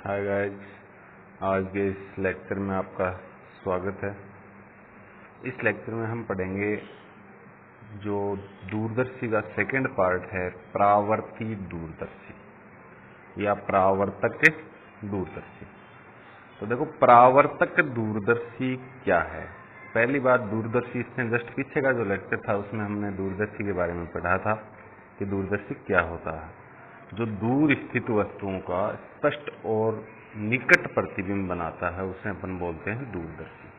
Hi guys, आज के इस लेक्चर में आपका स्वागत है। इस लेक्चर में हम पढ़ेंगे जो दूरदर्शी का सेकंड पार्ट है, परावर्ती दूरदर्शी या परावर्तक दूरदर्शी। तो देखो, परावर्तक दूरदर्शी क्या है। पहली बात, दूरदर्शी, इससे जस्ट पीछे का जो लेक्चर था उसमें हमने दूरदर्शी के बारे में पढ़ा था कि दूरदर्शी क्या होता है। जो दूर स्थित वस्तुओं का स्पष्ट और निकट प्रतिबिंब बनाता है उसे अपन बोलते हैं दूरदर्शी।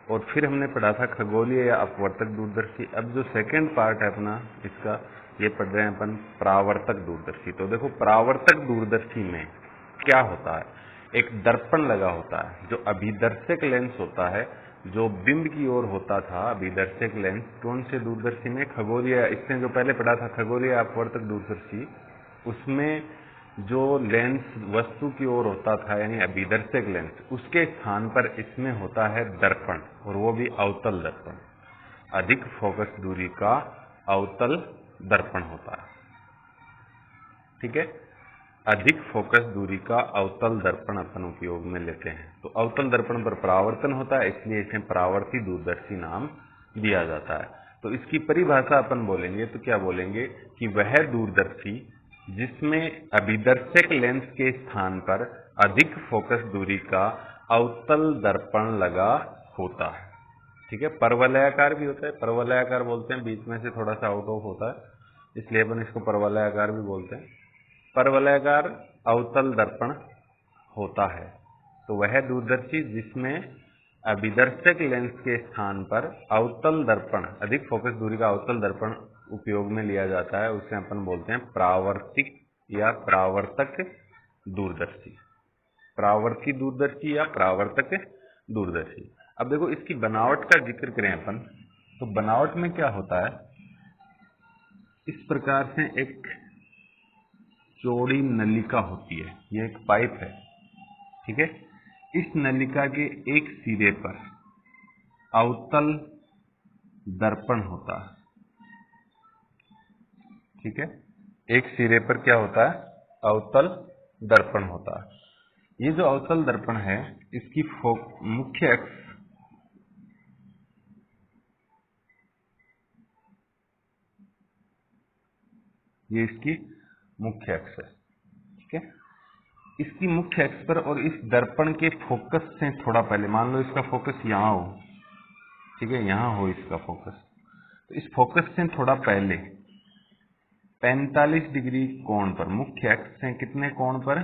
और फिर हमने पढ़ा था खगोलीय या अपवर्तक दूरदर्शी। अब जो सेकंड पार्ट है अपना इसका, ये पढ़ रहे हैं अपन परावर्तक दूरदर्शी। तो देखो, परावर्तक दूरदर्शी में क्या होता है, एक दर्पण लगा होता है जो अभिदर्शक लेंस होता है, जो बिंब की ओर होता था। अभिदर्शक लेंस कौन से दूरदर्शी में? खगोलीय, इससे जो पहले पढ़ा था खगोलीय अपवर्तक दूरदर्शी, उसमें जो लेंस वस्तु की ओर होता था यानी अभिदर्शक लेंस, उसके स्थान पर इसमें होता है दर्पण, और वो भी अवतल दर्पण। अधिक फोकस दूरी का अवतल दर्पण होता है। ठीक है, अधिक फोकस दूरी का अवतल दर्पण अपन उपयोग में लेते हैं। तो अवतल दर्पण पर परावर्तन होता है, इसलिए इसे परावर्ती दूरदर्शी नाम दिया जाता है। तो इसकी परिभाषा अपन बोलेंगे तो क्या बोलेंगे कि वह दूरदर्शी जिसमें अभिदर्शक लेंस के स्थान पर अधिक फोकस दूरी का अवतल दर्पण लगा होता है। ठीक है, परवलयाकार भी होता है, परवलयाकार बोलते हैं, बीच में से थोड़ा सा आउट ऑफ होता है, इसलिए अपन इसको परवलयाकार भी बोलते हैं। परवलयाकार अवतल दर्पण होता है। तो वह दूरदर्शी जिसमें अभिदर्शक लेंस के स्थान पर अवतल दर्पण, अधिक फोकस दूरी का अवतल दर्पण उपयोग में लिया जाता है, उसे अपन बोलते हैं परावर्तिक या परावर्तक दूरदर्शी। परावर्ती दूरदर्शी या परावर्तक दूरदर्शी। अब देखो, इसकी बनावट का जिक्र करें अपन, तो बनावट में क्या होता है, इस प्रकार से एक चौड़ी नलिका होती है, ये एक पाइप है। ठीक है, इस नलिका के एक सिरे पर अवतल दर्पण होता है। ठीक है, एक सिरे पर क्या होता है, अवतल दर्पण होता है। ये जो अवतल दर्पण है, इसकी मुख्य अक्ष, ये इसकी मुख्य अक्ष है। ठीक है, इसकी मुख्य अक्ष पर और इस दर्पण के फोकस से थोड़ा पहले, मान लो इसका फोकस यहाँ हो, ठीक है, यहाँ हो इसका फोकस, तो इस फोकस से थोड़ा पहले 45 डिग्री कोण पर, मुख्य अक्ष से कितने कोण पर?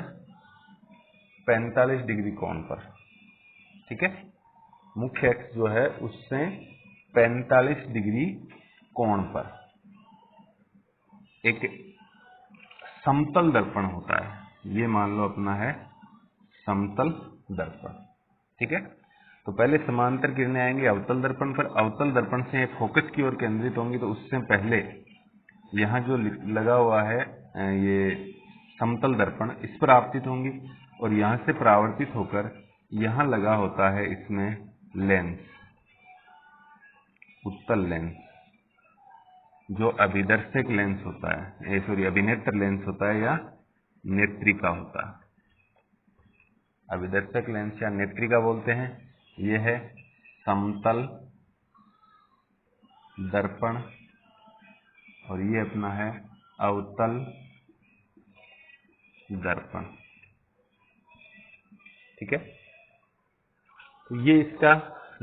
45 डिग्री कोण पर। ठीक है, मुख्य अक्ष जो है उससे 45 डिग्री कोण पर एक समतल दर्पण होता है। ये मान लो अपना है समतल दर्पण। ठीक है, तो पहले समांतर किरणें आएंगी अवतल दर्पण पर, अवतल दर्पण से फोकस की ओर केंद्रित होंगी, तो उससे पहले यहाँ जो लगा हुआ है ये समतल दर्पण, इस पर आपतित होंगी, और यहाँ से परावर्तित होकर यहाँ लगा होता है इसमें लेंस, उत्तल लेंस, जो अभिदर्शक लेंस होता है, अभिनेत्र लेंस होता है या नेत्रिका होता है। अभिदर्शक लेंस या नेत्रिका बोलते हैं। यह है समतल दर्पण, और ये अपना है अवतल दर्पण। ठीक है, तो ये इसका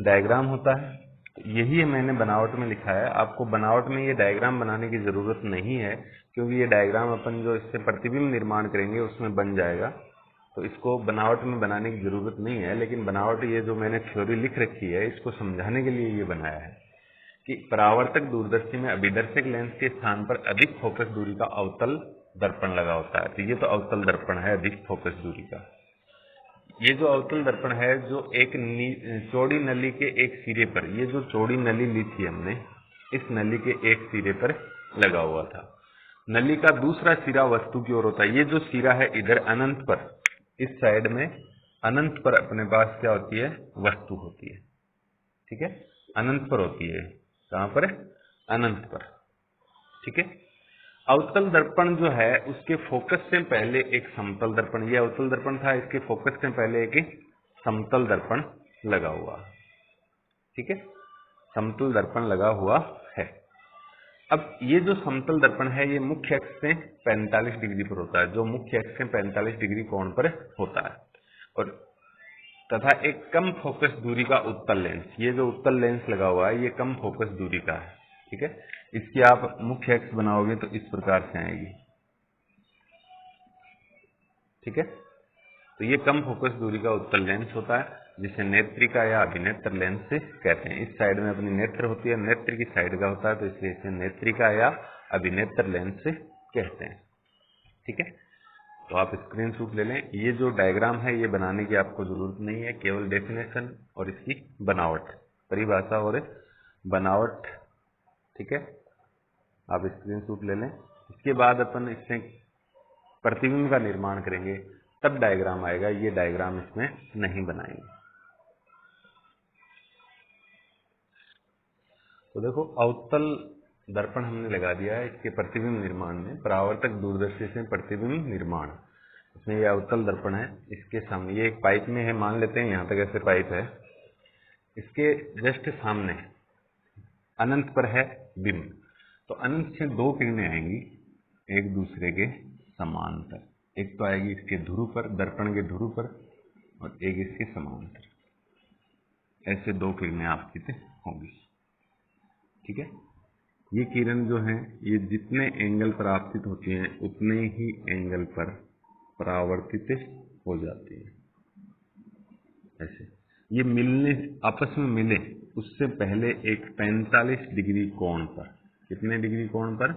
डायग्राम होता है। यही मैंने बनावट में लिखा है। आपको बनावट में ये डायग्राम बनाने की जरूरत नहीं है, क्योंकि ये डायग्राम अपन जो इससे प्रतिबिंब निर्माण करेंगे उसमें बन जाएगा, तो इसको बनावट में बनाने की जरूरत नहीं है। लेकिन बनावट, ये जो मैंने थ्योरी लिख रखी है, इसको समझाने के लिए ये बनाया है कि परावर्तक दूरदर्शी में अभिदर्शक लेंस के स्थान पर अधिक फोकस दूरी का अवतल दर्पण लगा होता है। तो ये तो अवतल दर्पण है अधिक फोकस दूरी का। ये जो अवतल दर्पण है, जो एक चौड़ी नली के एक सिरे पर, ये जो चौड़ी नली ली थी हमने, इस नली के एक सिरे पर लगा हुआ था। नली का दूसरा सिरा वस्तु की ओर होता है। ये जो सिरा है इधर अनंत पर, इस साइड में अनंत पर अपने पास क्या होती है, वस्तु होती है। ठीक है, अनंत पर होती है। कहां पर? अनंत पर। ठीक है, अवतल दर्पण जो है उसके फोकस से पहले एक समतल दर्पण, ये अवतल दर्पण था, इसके फोकस से पहले एक समतल दर्पण लगा हुआ, ठीक है, समतल दर्पण लगा हुआ है। अब ये जो समतल दर्पण है ये मुख्य अक्ष से 45 डिग्री पर होता है, जो मुख्य अक्ष से 45 डिग्री कोण पर होता है, और तथा एक कम फोकस दूरी का उत्तल लेंस, ये जो उत्तल लेंस लगा हुआ है ये कम फोकस दूरी का है, ठीक है। इसकी आप मुख्य अक्ष बनाओगे तो इस प्रकार से आएगी, ठीक है। तो ये कम फोकस दूरी का उत्तल लेंस होता है जिसे नेत्रिका या अभिनेत्र लेंस से कहते हैं। इस साइड में अपनी नेत्र होती है, नेत्र की साइड का होता है, तो इसलिए इसे नेत्रिका या अभिनेत्र लेंस से कहते हैं, ठीक है। तो आप स्क्रीनशॉट ले लें। ये जो डायग्राम है ये बनाने की आपको जरूरत नहीं है, केवल डेफिनेशन और इसकी बनावट, परिभाषा और बनावट, ठीक है, आप स्क्रीनशॉट ले लें। इसके बाद अपन इससे प्रतिबिंब का निर्माण करेंगे, तब डायग्राम आएगा, ये डायग्राम इसमें नहीं बनाएंगे। तो देखो अवतल दर्पण हमने लगा दिया है, इसके प्रतिबिंब निर्माण में परावर्तक दूरदर्शी से प्रतिबिंब निर्माण, इसमें यह अवतल दर्पण है, इसके सामने ये एक पाइप में है, मान लेते हैं यहाँ तक ऐसे पाइप है, इसके जस्ट सामने अनंत पर है बिंब, तो अनंत से दो किरणें आएंगी एक दूसरे के समांतर, एक तो आएगी इसके ध्रुव पर, दर्पण के ध्रुव पर, और एक इसके समांतर, ऐसे दो किरणें आपतित होंगी, ठीक है। ये किरण जो है ये जितने एंगल पर आपतित होती हैं उतने ही एंगल पर परावर्तित हो जाती है, ऐसे ये मिलने, आपस में मिले उससे पहले एक 45 डिग्री कोण पर, कितने डिग्री कोण पर,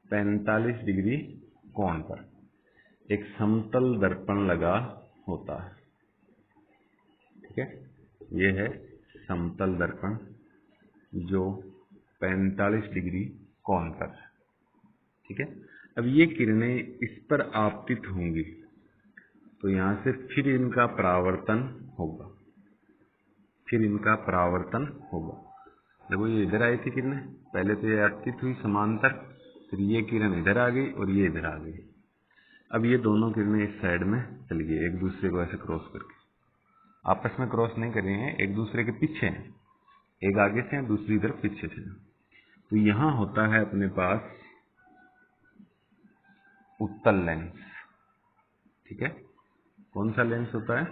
45 डिग्री कोण पर एक समतल दर्पण लगा होता है, ठीक है। ये है समतल दर्पण जो 45 डिग्री कोण पर, ठीक है। अब ये किरणें इस पर आपतित होंगी तो यहां से फिर इनका परावर्तन होगा, फिर इनका परावर्तन होगा। देखो ये इधर आई थी किरणें, पहले तो ये आपतित हुई समांतर, फिर ये किरण इधर आ गई और ये इधर आ गई। अब ये दोनों किरणें इस साइड में चली गई, एक दूसरे को ऐसे क्रॉस करके, आपस में क्रॉस नहीं कर रही हैं, एक दूसरे के पीछे हैं, एक आगे से है दूसरी तरफ पीछे से। तो यहां होता है अपने पास उत्तल लेंस, ठीक है। कौन सा लेंस होता है,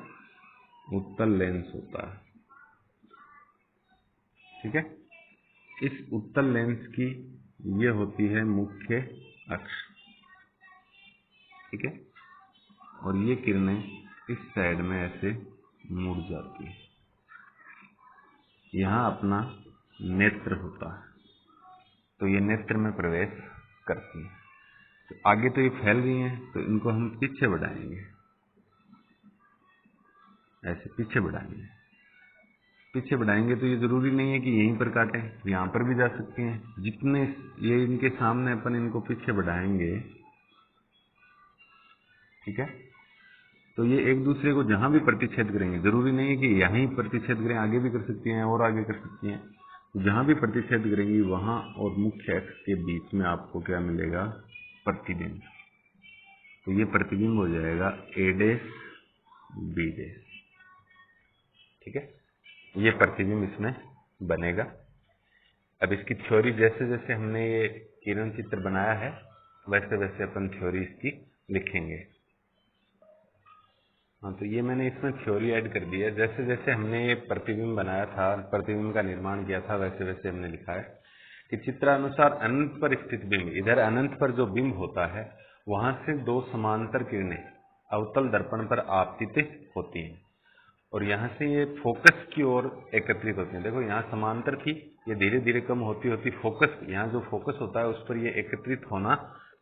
उत्तल लेंस होता है, ठीक है। इस उत्तल लेंस की ये होती है मुख्य अक्ष, ठीक है, और ये किरणें इस साइड में ऐसे मुड़ जाती है, यहां अपना नेत्र होता है, तो ये नेत्र में प्रवेश करती है। तो आगे तो ये फैल रही हैं, तो इनको हम पीछे बढ़ाएंगे, ऐसे पीछे बढ़ाएंगे, पीछे बढ़ाएंगे तो ये जरूरी नहीं है कि यहीं पर काटें, यहां पर भी जा सकती हैं। जितने ये इनके सामने अपन इनको पीछे बढ़ाएंगे, ठीक है, तो ये एक दूसरे को जहां भी प्रतिच्छेद करेंगे, जरूरी नहीं है कि यहीं प्रतिच्छेद करें, आगे भी कर सकती हैं और आगे कर सकती हैं, जहां भी प्रतिच्छेद करेंगी वहां और मुख्य अक्ष के बीच में आपको क्या मिलेगा, प्रतिबिंब। तो ये प्रतिबिंब हो जाएगा A डैश B डैश, ठीक है, ये प्रतिबिंब इसमें बनेगा। अब इसकी थ्योरी, जैसे जैसे हमने ये किरण चित्र बनाया है वैसे वैसे अपन थ्योरी इसकी लिखेंगे। हाँ, तो ये मैंने इसमें थ्योरी ऐड कर दी है, जैसे जैसे हमने ये प्रतिबिंब बनाया था, प्रतिबिंब का निर्माण किया था, वैसे वैसे हमने लिखा है कि चित्रानुसार अनंत पर स्थित बिंब, इधर अनंत पर जो बिंब होता है वहां से दो समांतर किरणें अवतल दर्पण पर आपतित होती हैं और यहाँ से ये फोकस की ओर एकत्रित होती हैं। देखो यहाँ समांतर थी, ये धीरे धीरे कम होती होती फोकस, यहाँ जो फोकस होता है उस पर ये एकत्रित होना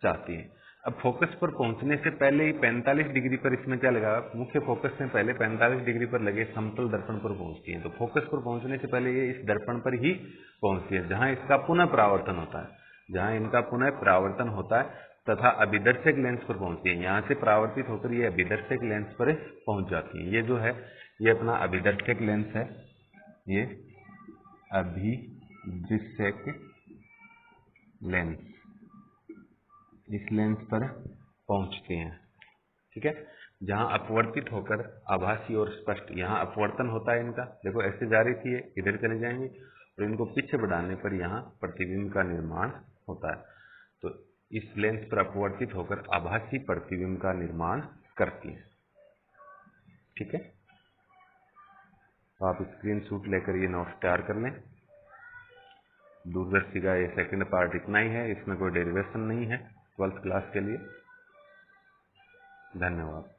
चाहती है। अब फोकस पर पहुंचने से पहले ही 45 डिग्री पर इसमें क्या लगा, मुख्य फोकस से पहले 45 डिग्री पर लगे समतल दर्पण पर पहुंचती है। तो फोकस पर पहुंचने से पहले ये इस दर्पण पर ही पहुंचती है जहां इसका पुनः परावर्तन होता है, जहां इनका पुनः परावर्तन होता है, तथा अभिदर्शक लेंस पर पहुंचती है। यहाँ से परावर्तित होकर ये अभिदर्शक लेंस पर पहुंच जाती है। ये जो है ये अपना अभिदर्शक लेंस है, ये अभिदर्शक लेंस, इस लेंस पर पहुंचते हैं। ठीक है, जहां अपवर्तित होकर आभासी और स्पष्ट, यहाँ अपवर्तन होता है इनका, देखो ऐसे जा रही थी, इधर चले जाएंगे और इनको पीछे बढ़ाने पर यहाँ प्रतिबिंब का निर्माण होता है। तो इस लेंस पर अपवर्तित होकर आभासी प्रतिबिंब का निर्माण करती है। ठीक है, तो आप स्क्रीनशॉट लेकर ये नोट्स तैयार कर लें। दूरदर्शी का ये सेकंड पार्ट इतना ही है, इसमें कोई डेरिवेशन नहीं है 12th क्लास के लिए। धन्यवाद।